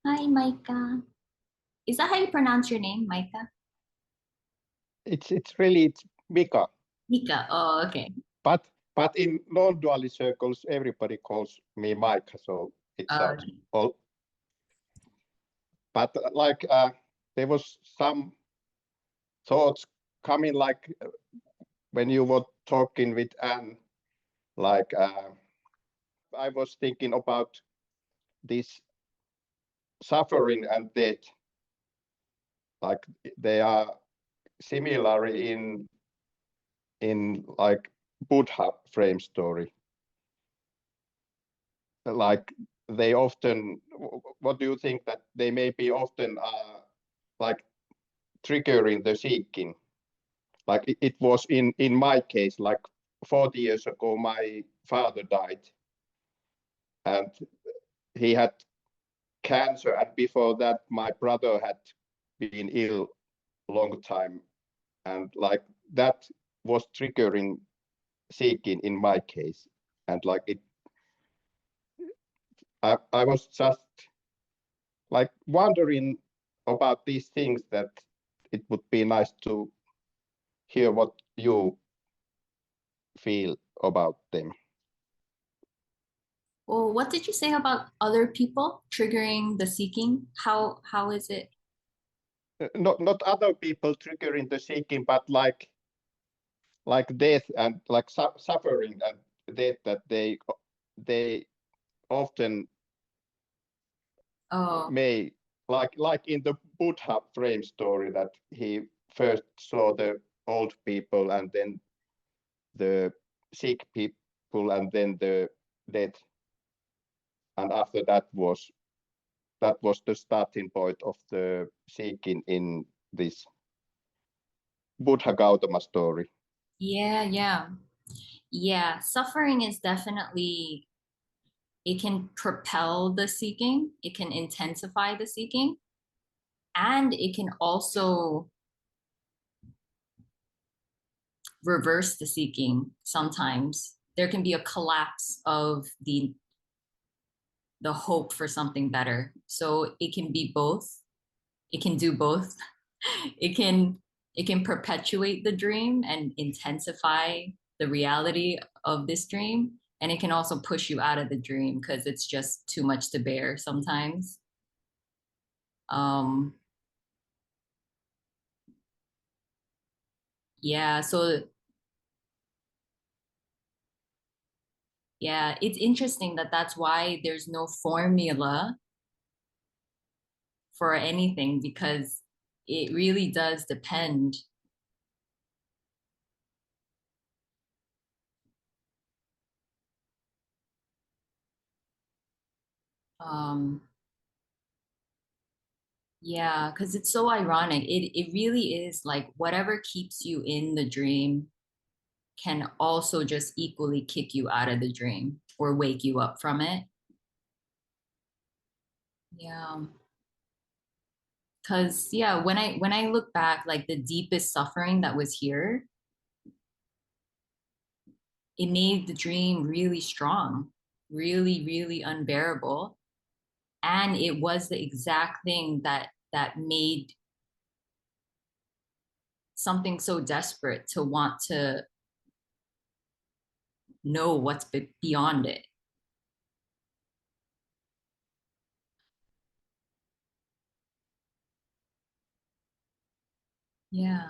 Hi, Micah. Is that how you pronounce your name, Micah? It's Mika, Mika. Oh, okay. but in non-duality circles, everybody calls me Mike, so it sounds Okay. all. But there was some thoughts coming, when you were talking with Anne, like I was thinking about this suffering and death, like they are similar in like Buddha frame story. Like they often, what do you think that they may be often like triggering the seeking? Like it was in my case, like 40 years ago, my father died, and he had cancer, and before that, my brother had been ill long time, and like that was triggering seeking in my case, and like I was just like wondering about these things, that it would be nice to hear what you feel about them. Well, what did you say about other people triggering the seeking? How is it? Not other people triggering the seeking, but like death and like suffering and death, that they often Oh, may, like in the Buddha frame story, that he first saw the old people and then the sick people and then the dead, and after that was the starting point of the seeking in this Buddha Gautama story. yeah, yeah. Yeah, suffering is definitely, it can propel the seeking, it can intensify the seeking, and it can also reverse the seeking sometimes. There can be a collapse of the hope for something better. So it can be both. It can do both. It can it can perpetuate the dream and intensify the reality of this dream, and it can also push you out of the dream because it's just too much to bear sometimes. Um yeah, so yeah, it's interesting that that's why there's no formula for anything, because it really does depend. Um, yeah, because it's so ironic. It really is like whatever keeps you in the dream can also just equally kick you out of the dream or wake you up from it. Yeah. Because yeah, when I look back, like the deepest suffering that was here, it made the dream really strong, really, really unbearable. And it was the exact thing that made something so desperate to want to know what's beyond it. Yeah.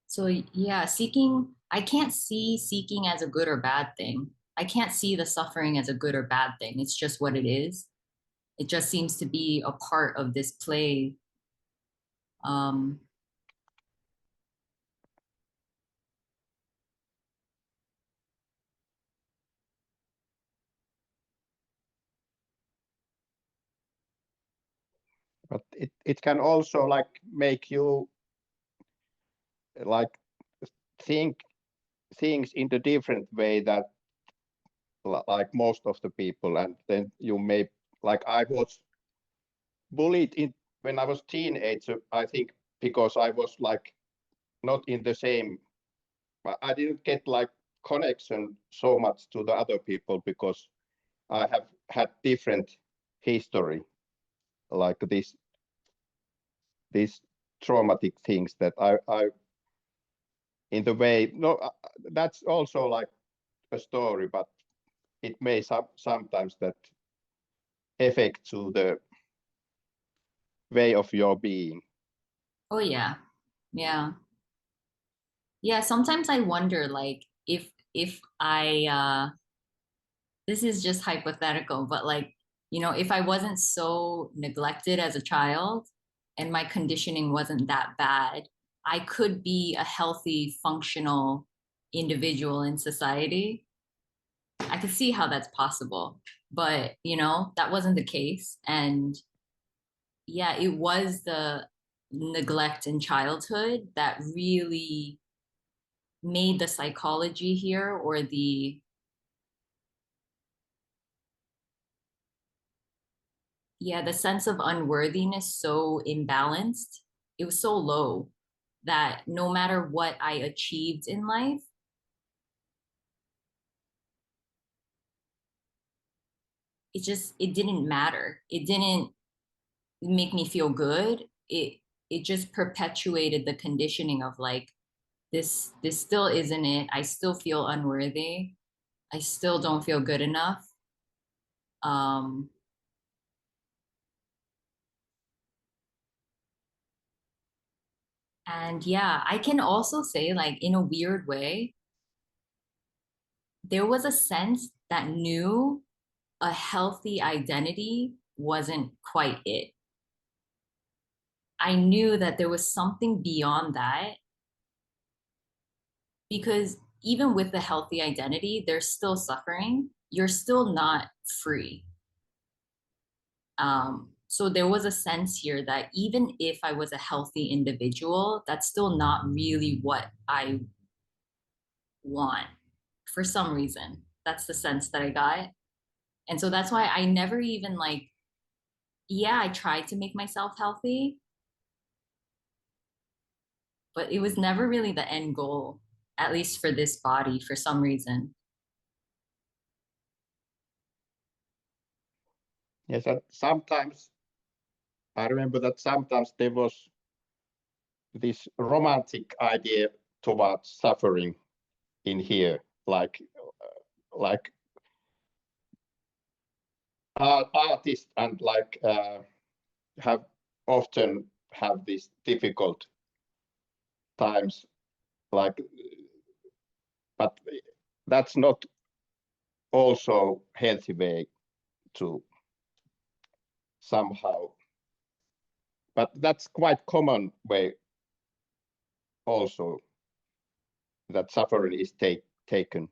So yeah, seeking, I can't see seeking as a good or bad thing. I can't see the suffering as a good or bad thing. It's just what it is. It just seems to be a part of this play. Um, But it can also like make you like think things in a different way, that like most of the people, and then you may, like I was bullied in when I was teenager, I think, because I was like not in the same, I didn't get like connection so much to the other people, because I have had different history, like these traumatic things that I in the way, no, that's also like a story, but it may sometimes that affect to the way of your being. Oh yeah. Yeah. Yeah, sometimes I wonder like if I this is just hypothetical, but like, if I wasn't so neglected as a child and my conditioning wasn't that bad, I could be a healthy, functional individual in society. I could see how that's possible, but that wasn't the case. And yeah, it was the neglect in childhood that really made the psychology here, or the sense of unworthiness, so imbalanced. It was so low that no matter what I achieved in life, it didn't matter. It didn't make me feel good. It just perpetuated the conditioning of like, this still isn't it. I still feel unworthy. I still don't feel good enough. Um, and yeah, I can also say, like, in a weird way, there was a sense that knew a healthy identity wasn't quite it. I knew that there was something beyond that, because even with the healthy identity, there's still suffering. You're still not free. So there was a sense here that even if I was a healthy individual, that's still not really what I want for some reason. That's the sense that I got. And so that's why I never even like, yeah, I tried to make myself healthy, but it was never really the end goal, at least for this body for some reason. Yes, and sometimes I remember that sometimes there was this romantic idea towards suffering in here, like artists and like have often have these difficult times, like, but that's not also healthy way to somehow, but that's quite common way also that suffering is taken,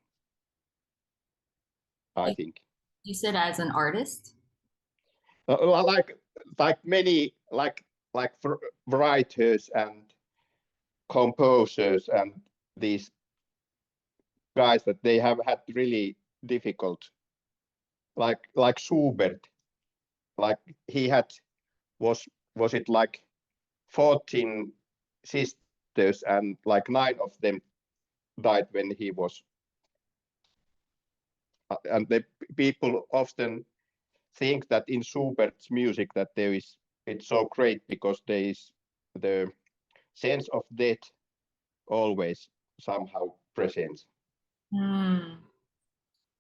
I Like think. you said, as an artist. Like many like writers and composers and these guys that they have had really difficult, like Schubert, like he had was it like 14 sisters and like 9 of them died when he was, and the people often think that in Schubert's music that there is, it's so great because there is the sense of death always somehow present. Hmm.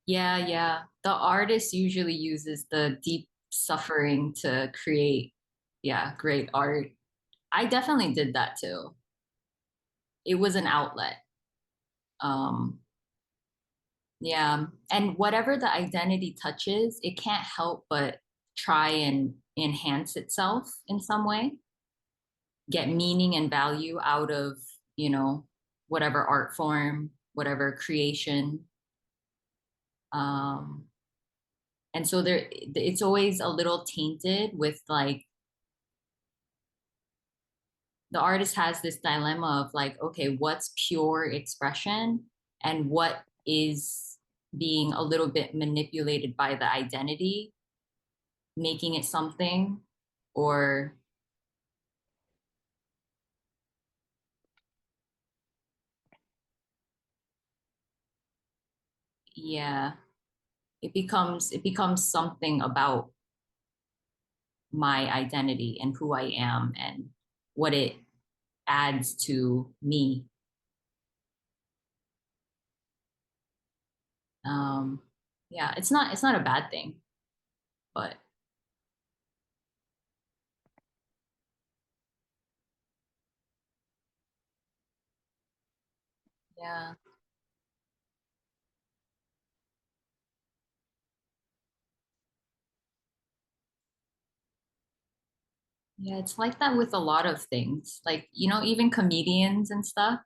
Yeah, yeah. The artist usually uses the deep suffering to create, yeah, great art. I definitely did that too. It was an outlet. Um, yeah. And whatever the identity touches, it can't help but try and enhance itself in some way, get meaning and value out of, you know, whatever art form, whatever creation. Um, and so it's always a little tainted with like, the artist has this dilemma of like, okay, what's pure expression and what is being a little bit manipulated by the identity, making it something, or yeah. it becomes something about my identity and who I am and what it adds to me. Um, yeah, it's not a bad thing, but yeah, yeah, it's like that with a lot of things. Like, even comedians and stuff,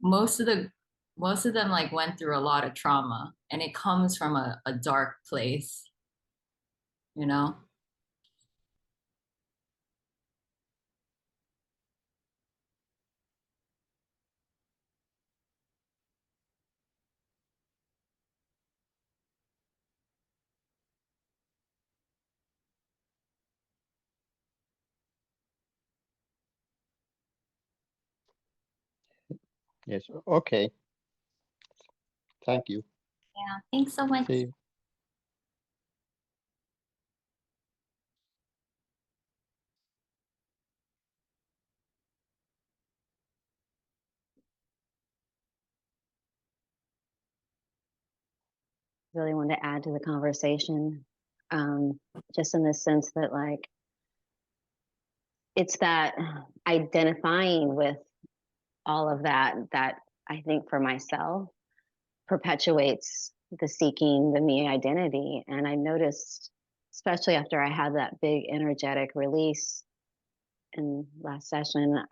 most of the most of them like went through a lot of trauma and it comes from a dark place, you know? Yes. Okay. Thank you. Yeah, thanks so much. See you. Really wanted to add to the conversation, um, just in the sense that, like, it's that identifying with all of that I think for myself perpetuates the seeking the me identity. And I noticed, especially after I had that big energetic release in last session,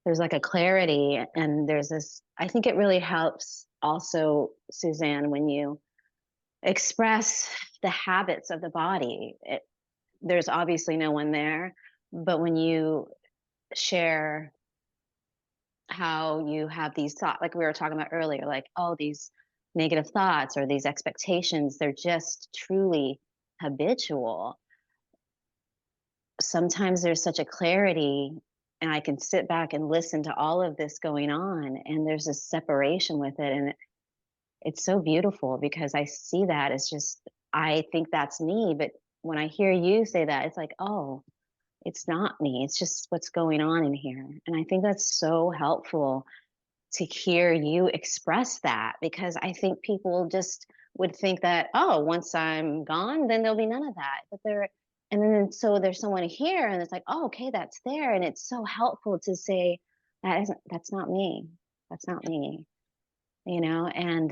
there's like a clarity, and there's this, I think it really helps also, Suzanne, when you express the habits of the body. There's obviously no one there, but when you share how you have these thoughts, like we were talking about earlier, like, oh, these negative thoughts or these expectations, they're just truly habitual. Sometimes there's such a clarity, and I can sit back and listen to all of this going on, and there's a separation with it. And it's so beautiful because I see that as just, I think that's me. But when I hear you say that, it's like, oh, it's not me. It's just what's going on in here. And I think that's so helpful to hear you express that, because I think people just would think that, oh, once I'm gone, then there'll be none of that. But there, and then so there's someone here, and it's like, oh, okay, that's there. And it's so helpful to say, that's not me. That's not me, and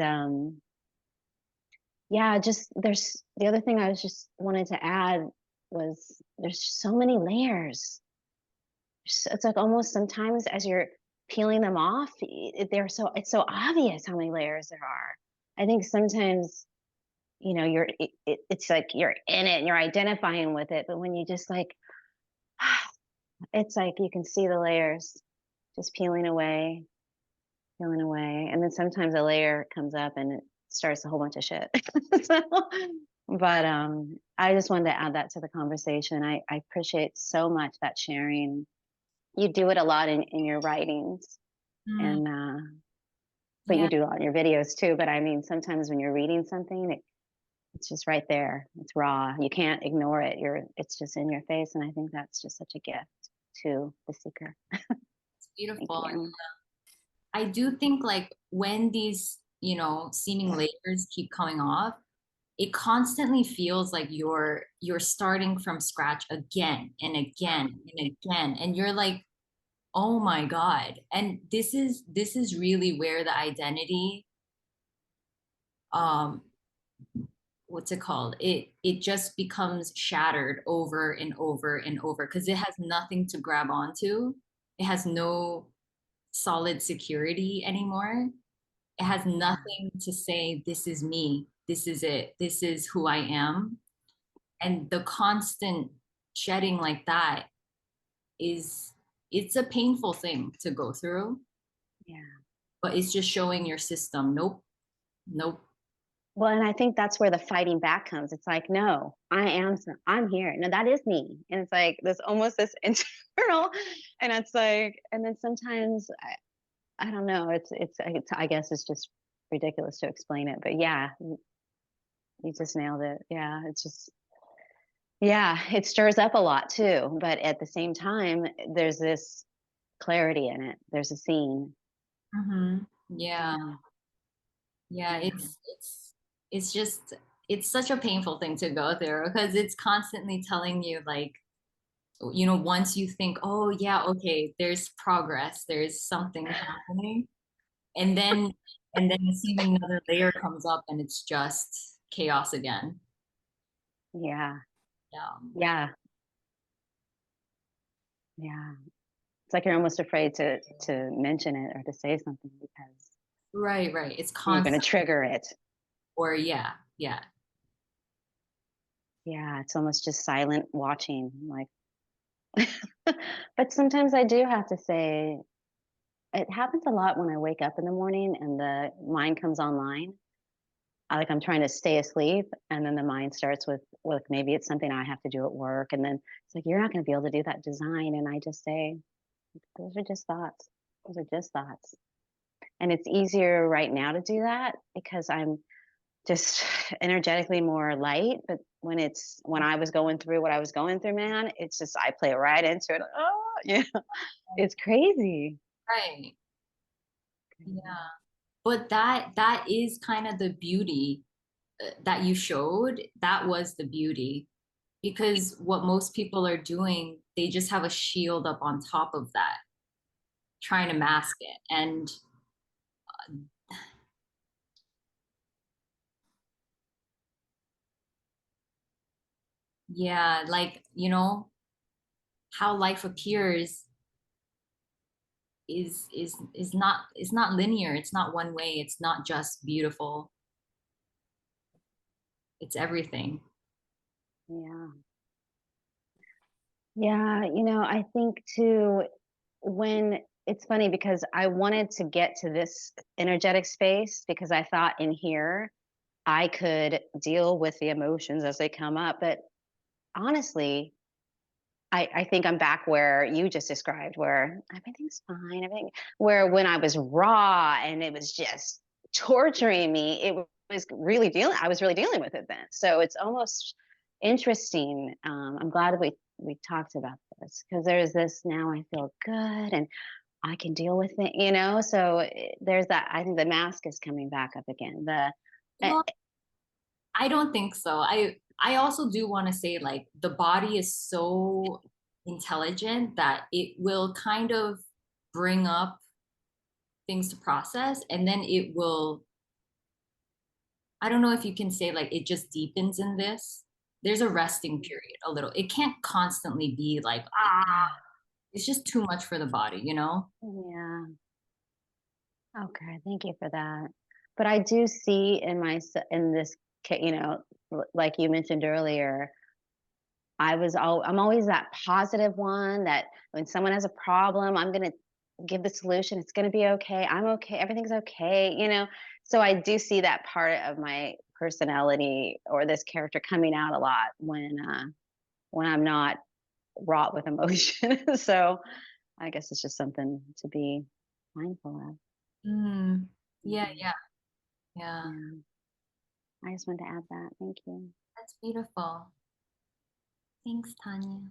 yeah, just there's the other thing I was just wanted to add was there's so many layers. It's like almost sometimes as you're peeling them off, it's so obvious how many layers there are. I think sometimes it's like you're in it and you're identifying with it, but when you just like, it's like you can see the layers just peeling away, and then sometimes a layer comes up and it starts a whole bunch of shit. So, but I just wanted to add that to the conversation. I appreciate so much that sharing. You do it a lot in your writings, Mm, and but yeah, you do a lot in your videos too. But I mean, sometimes when you're reading something, it's just right there. It's raw. You can't ignore it. It's just in your face, and I think that's just such a gift to the seeker. it's Thank beautiful. you. I do think like when these, seeming layers keep coming off, it constantly feels like you're starting from scratch again and again and again. And you're like, oh my God. And this is really where the identity, um, what's it called? It just becomes shattered over and over and over because it has nothing to grab onto. It has no solid security anymore. It has nothing to say, this is me, this is it, this is who I am. And the constant shedding like that is it's a painful thing to go through, Yeah. but it's just showing your system, nope, nope. Well, and I think that's where the fighting back comes. It's like, no, I'm here. No, that is me. And it's like this almost this internal, and it's like, and then sometimes I don't know. I guess it's just ridiculous to explain it, but yeah, You just nailed it. Yeah, it's just, yeah, it stirs up a lot too. But at the same time, there's this clarity in it. There's a scene. Yeah. Yeah. Yeah, it's just it's such a painful thing to go through because it's constantly telling you like, you know, once you think, oh yeah, okay, there's progress, there's something happening, and then seeming another layer comes up and it's just chaos again. Yeah. Yeah. Yeah. Yeah. It's like you're almost afraid to mention it or to say something because Right, right. It's you're going constant to trigger it. or yeah, yeah. Yeah, it's almost just silent watching, like. But sometimes I do have to say, it happens a lot when I wake up in the morning and the mind comes online. I'm trying to stay asleep, and then the mind starts with maybe it's something I have to do at work, and then it's like, you're not going to be able to do that design, and I just say, those are just thoughts. Those are just thoughts. And it's easier right now to do that because I'm just energetically more light. But when I was going through what I was going through, man, it's just I play right into it. Oh, yeah, it's crazy. Right. Yeah. But that is kind of the beauty that you showed. That was the beauty because what most people are doing, they just have a shield up on top of that, trying to mask it. And yeah, like, you know, how life appears is not linear. It's not one way. It's not just beautiful. It's everything. Yeah. Yeah, I think too, when it's funny because I wanted to get to this energetic space because I thought in here I could deal with the emotions as they come up. But honestly, I think I'm back where you just described, where everything's fine. Where when I was raw and it was just torturing me, I was really dealing with it then. So it's almost interesting. I'm glad we talked about this because there's this now I feel good and I can deal with it. So there's that. I think the mask is coming back up again. Uh, Well, I don't think so. I also do want to say like the body is so intelligent that it will kind of bring up things to process and then it will, I don't know if you can say like it just deepens in this. There's a resting period a little. It can't constantly be like, ah, it's just too much for the body, you know? yeah. Okay, thank you for that. But I do see in this, like you mentioned earlier, I'm always that positive one that when someone has a problem, I'm gonna give the solution. It's gonna be okay. I'm okay. Everything's okay. So I do see that part of my personality or this character coming out a lot when I'm not wrought with emotion. So I guess it's just something to be mindful of. Mm, yeah, Mhm. yeah, yeah. Yeah. I just wanted to add that. Thank you. That's beautiful. Thanks, Tanya.